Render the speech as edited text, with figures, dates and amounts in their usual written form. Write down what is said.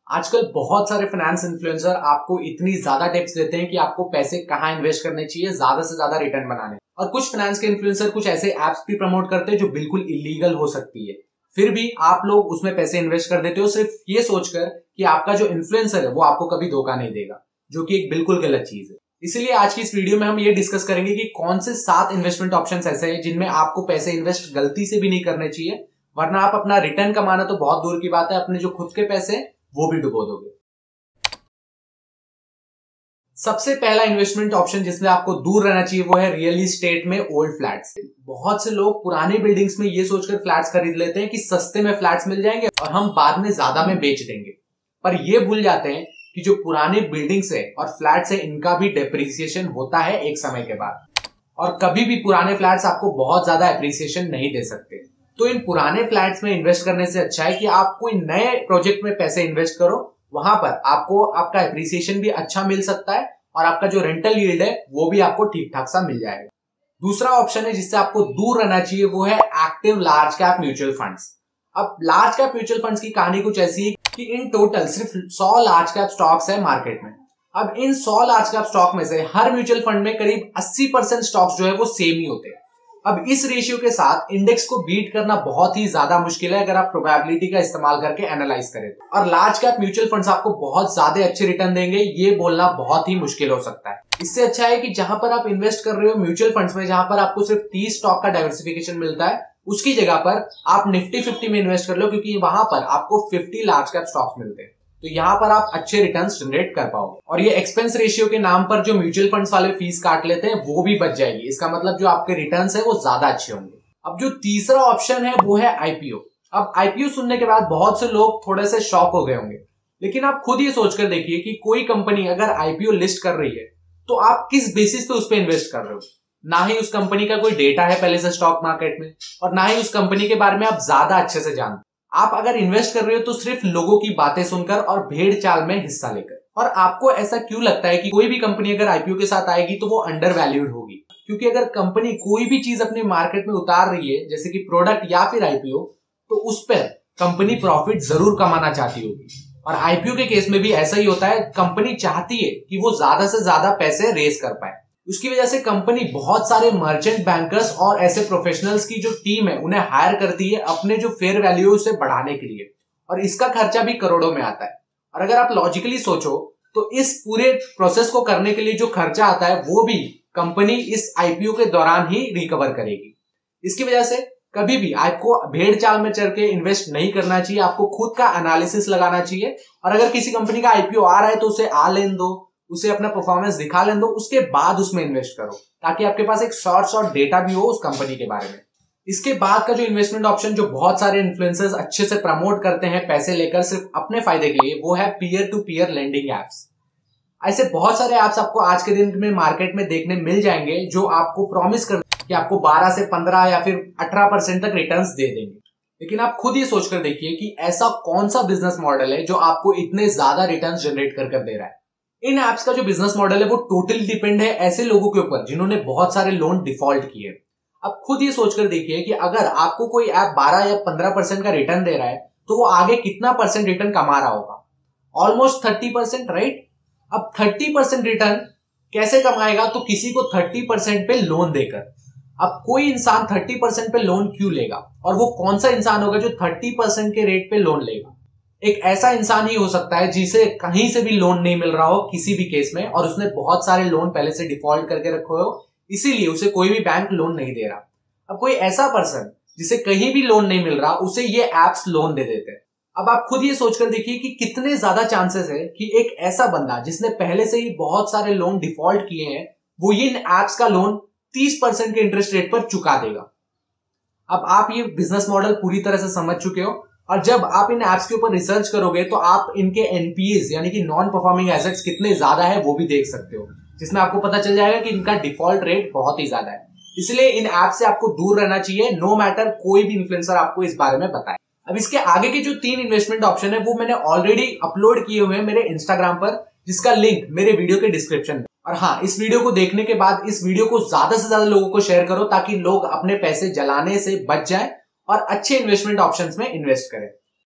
आजकल बहुत सारे फाइनेंस इन्फ्लुएंसर आपको इतनी ज्यादा टिप्स देते हैं कि आपको पैसे कहाँ इन्वेस्ट करने चाहिए ज्यादा से ज्यादा रिटर्न बनाने। और कुछ फाइनेंस के इन्फ्लुएंसर कुछ ऐसे एप्स भी प्रमोट करते हैं जो बिल्कुल इलीगल हो सकती है, फिर भी आप लोग उसमें पैसे इन्वेस्ट कर देते हो सिर्फ ये सोचकर कि आपका जो इन्फ्लुएंसर है वो आपको कभी धोखा नहीं देगा, जो कि एक बिल्कुल गलत चीज है। इसलिए आज की इस वीडियो में हम ये डिस्कस करेंगे कि कौन से 7 इन्वेस्टमेंट ऑप्शंस ऐसे हैं जिनमें आपको पैसे इन्वेस्ट गलती से भी नहीं करने चाहिए, वरना आप अपना रिटर्न कमाना तो बहुत दूर की बात है, अपने जो खुद के पैसे वो भी डुबो दोगे। सबसे पहला इन्वेस्टमेंट ऑप्शन जिसमें आपको दूर रहना चाहिए वो है रियल एस्टेट में ओल्ड फ्लैट्स। बहुत से लोग पुरानी बिल्डिंग्स में ये सोचकर फ्लैट्स खरीद लेते हैं कि सस्ते में फ्लैट्स मिल जाएंगे और हम बाद में ज्यादा में बेच देंगे, पर ये भूल जाते हैं कि जो पुरानी बिल्डिंग्स है और फ्लैट्स है इनका भी डेप्रिसिएशन होता है एक समय के बाद, और कभी भी पुराने फ्लैट्स आपको बहुत ज्यादा एप्रिसिएशन नहीं दे सकते। तो इन पुराने फ्लैट्स में इन्वेस्ट करने से अच्छा है कि आप कोई नए प्रोजेक्ट में पैसे इन्वेस्ट करो, वहां पर आपको आपका एप्रिसिएशन भी अच्छा मिल सकता है और आपका जो रेंटल यील्ड है वो भी आपको ठीक ठाक सा मिल जाएगा। दूसरा ऑप्शन है जिससे आपको दूर रहना चाहिए वो है active large cap mutual funds. अब लार्ज कैप म्यूचुअल फंड्स की कहानी कुछ ऐसी है कि इन टोटल सिर्फ 100 लार्ज कैप स्टॉक्स है मार्केट में। अब इन 100 लार्ज कैप स्टॉक में से हर म्यूचुअल फंड में करीब 80% स्टॉक्स जो है वो सेम ही होते हैं। अब इस रेशियो के साथ इंडेक्स को बीट करना बहुत ही ज्यादा मुश्किल है अगर आप प्रोबेबिलिटी का इस्तेमाल करके एनालाइज करें, और लार्ज कैप म्यूचुअल फंड्स आपको बहुत ज्यादा अच्छे रिटर्न देंगे ये बोलना बहुत ही मुश्किल हो सकता है। इससे अच्छा है कि जहां पर आप इन्वेस्ट कर रहे हो म्यूचुअल फंड्स में, जहां पर आपको सिर्फ 30 स्टॉक का डाइवर्सिफिकेशन मिलता है, उसकी जगह पर आप निफ्टी 50 में इन्वेस्ट कर लो, क्योंकि वहां पर आपको 50 लार्ज कैप स्टॉक्स मिलते हैं। तो यहाँ पर आप अच्छे रिटर्न्स जनरेट कर पाओगे, और ये एक्सपेंस रेशियो के नाम पर जो म्यूचुअल फंड्स वाले फीस काट लेते हैं वो भी बच जाएगी। इसका मतलब जो आपके रिटर्न्स है वो ज्यादा अच्छे होंगे। अब जो तीसरा ऑप्शन है वो है आईपीओ। अब आईपीओ सुनने के बाद बहुत से लोग थोड़े से शॉक हो गए होंगे, लेकिन आप खुद ये सोचकर देखिए कि कोई कंपनी अगर आईपीओ लिस्ट कर रही है तो आप किस बेसिस पे उस पर इन्वेस्ट कर रहे हो। ना ही उस कंपनी का कोई डेटा है पहले से स्टॉक मार्केट में, और ना ही उस कंपनी के बारे में आप ज्यादा अच्छे से जानते। आप अगर इन्वेस्ट कर रहे हो तो सिर्फ लोगों की बातें सुनकर और भेड़ चाल में हिस्सा लेकर। और आपको ऐसा क्यों लगता है कि कोई भी कंपनी अगर आईपीओ के साथ आएगी तो वो अंडर वैल्यूड होगी? क्योंकि अगर कंपनी कोई भी चीज अपने मार्केट में उतार रही है, जैसे कि प्रोडक्ट या फिर आईपीओ, तो उस पर कंपनी प्रॉफिट जरूर कमाना चाहती होगी। और आईपीओ के केस में भी ऐसा ही होता है, कंपनी चाहती है कि वो ज्यादा से ज्यादा पैसे रेज कर पाए। उसकी वजह से कंपनी बहुत सारे मर्चेंट बैंकर्स और ऐसे प्रोफेशनल्स की जो टीम है उन्हें हायर करती है अपने जो फेयर वैल्यू उसे बढ़ाने के लिए, और इसका खर्चा भी करोड़ों में आता है। और अगर आप लॉजिकली सोचो तो इस पूरे प्रोसेस को करने के लिए जो खर्चा आता है वो भी कंपनी इस आईपीओ के दौरान ही रिकवर करेगी। इसकी वजह से कभी भी आपको भेड़ चाल में चढ़ के इन्वेस्ट नहीं करना चाहिए, आपको खुद का एनालिसिस लगाना चाहिए। और अगर किसी कंपनी का आईपीओ आ रहा है तो उसे आ लेने दो, उसे अपना परफॉर्मेंस दिखा लेने दो, उसके बाद उसमें इन्वेस्ट करो, ताकि आपके पास एक शॉर्ट डेटा भी हो उस कंपनी के बारे में। इसके बाद का जो इन्वेस्टमेंट ऑप्शन जो बहुत सारे इन्फ्लुएंसर्स अच्छे से प्रमोट करते हैं पैसे लेकर सिर्फ अपने फायदे के लिए, वो है peer to peer lending apps. ऐसे बहुत सारे एप्स आपको आज के दिन में मार्केट में देखने मिल जाएंगे जो आपको प्रॉमिस कर कि आपको 12 से 15 या फिर 18% तक रिटर्न्स दे देंगे। लेकिन आप खुद ये सोचकर देखिए कि ऐसा कौन सा बिजनेस मॉडल है जो आपको इतने ज्यादा रिटर्न्स जनरेट कर दे रहा है। इन एप्स का जो बिजनेस मॉडल है वो टोटली डिपेंड है ऐसे लोगों के ऊपर जिन्होंने बहुत सारे लोन डिफॉल्ट किए। अब खुद ये सोचकर देखिए कि अगर आपको कोई ऐप 12 या 15% का रिटर्न दे रहा है तो वो आगे कितना परसेंट रिटर्न कमा रहा होगा? Almost 30%, right? अब 30% रिटर्न कैसे कमाएगा? तो किसी को 30% पे लोन देकर। अब कोई इंसान 30% पे लोन क्यों लेगा, और वो कौन सा इंसान होगा जो 30% के रेट पे लोन लेगा? एक ऐसा इंसान ही हो सकता है जिसे कहीं से भी लोन नहीं मिल रहा हो किसी भी केस में, और उसने बहुत सारे लोन पहले से डिफॉल्ट करके रखे हो, इसीलिए उसे कोई भी बैंक लोन नहीं दे रहा। अब कोई ऐसा पर्सन जिसे कहीं भी लोन नहीं मिल रहा, उसे ये एप्स लोन दे देते हैं। अब आप खुद ये सोचकर देखिए कि कितने ज्यादा चांसेस है कि एक ऐसा बंदा जिसने पहले से ही बहुत सारे लोन डिफॉल्ट किए हैं वो इन एप्स का लोन 30% के इंटरेस्ट रेट पर चुका देगा। अब आप ये बिजनेस मॉडल पूरी तरह से समझ चुके हो, और जब आप इन एप्स के ऊपर रिसर्च करोगे तो आप इनके एनपीएस यानी कि नॉन परफॉर्मिंग एसेट्स कितने ज्यादा है वो भी देख सकते हो, जिसमें आपको पता चल जाएगा कि इनका डिफॉल्ट रेट बहुत ही ज्यादा है। इसलिए इन ऐप से आपको दूर रहना चाहिए, नो मैटर कोई भी इन्फ्लुएंसर आपको इस बारे में बताए। अब इसके आगे के जो 3 इन्वेस्टमेंट ऑप्शन है वो मैंने ऑलरेडी अपलोड किए हुए हैं मेरे इंस्टाग्राम पर, जिसका लिंक मेरे वीडियो के डिस्क्रिप्शन में। और हाँ, इस वीडियो को देखने के बाद इस वीडियो को ज्यादा से ज्यादा लोगों को शेयर करो ताकि लोग अपने पैसे जलाने से बच जाएं और अच्छे इन्वेस्टमेंट ऑप्शंस में इन्वेस्ट करें।